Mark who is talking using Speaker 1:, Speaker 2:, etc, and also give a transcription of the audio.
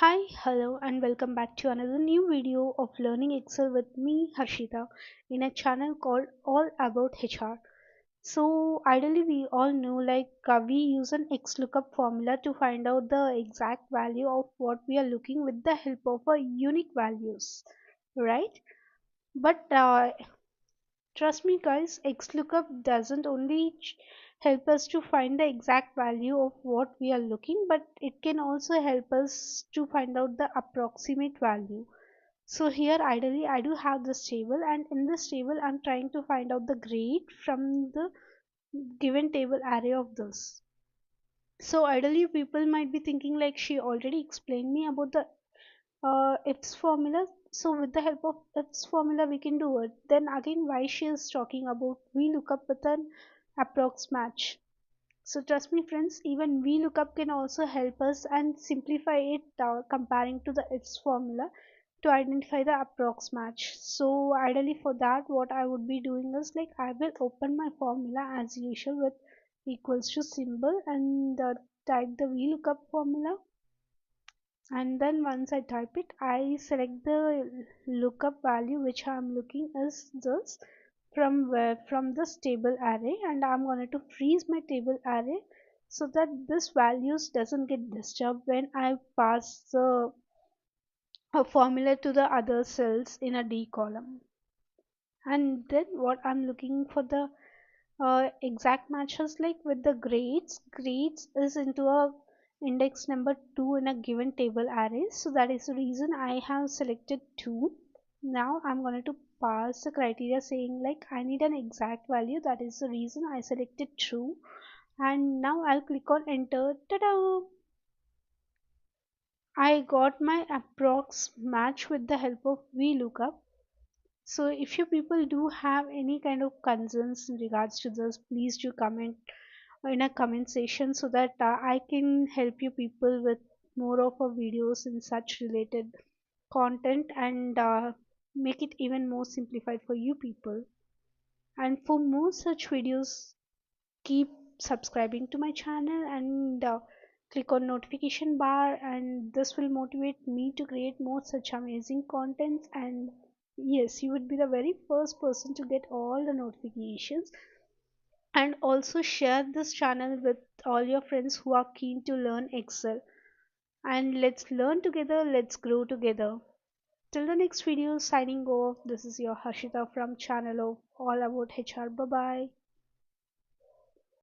Speaker 1: Hi, hello, and welcome back to another new video of Learning Excel with me, Harshita, in a channel called All About HR. So, ideally, we all know we use an XLOOKUP formula to find out the exact value of what we are looking with the help of a unique values, right? But trust me, guys, XLOOKUP doesn't only help us to find the exact value of what we are looking, but it can also help us to find out the approximate value. So here ideally I do have this table, and in this table I'm trying to find out the grade from the given table array of this. So ideally people might be thinking like she already explained me about the ifs formula, so with the help of ifs formula we can do it. Then again, why she is talking about VLOOKUP with an approx match? So trust me friends, even VLOOKUP can also help us and simplify it comparing to the ifs formula to identify the approx match. So ideally for that, what I would be doing is like I will open my formula as usual with equals to symbol, and type the VLOOKUP formula, and then once I type it, I select the lookup value which I'm looking is this from where from this table array, and I'm going to freeze my table array so that this values doesn't get disturbed when I pass the formula to the other cells in a D column. And then what I'm looking for the exact matches like with the grades is into a index number 2 in a given table array, so that is the reason I have selected 2. Now I'm going to pass the criteria saying like I need an exact value, that is the reason I selected true, and now I'll click on enter. Ta-da! I got my approx match with the help of VLOOKUP. So if you people do have any kind of concerns in regards to this, please do comment in a comment section so that I can help you people with more of our videos in such related content, and make it even more simplified for you people. And for more such videos, keep subscribing to my channel, and click on notification bar, and this will motivate me to create more such amazing contents. And yes, you would be the very first person to get all the notifications. And also share this channel with all your friends who are keen to learn Excel. And let's learn together, let's grow together. Till the next video, signing off. This is your Harshita from channel of All About HR. Bye bye.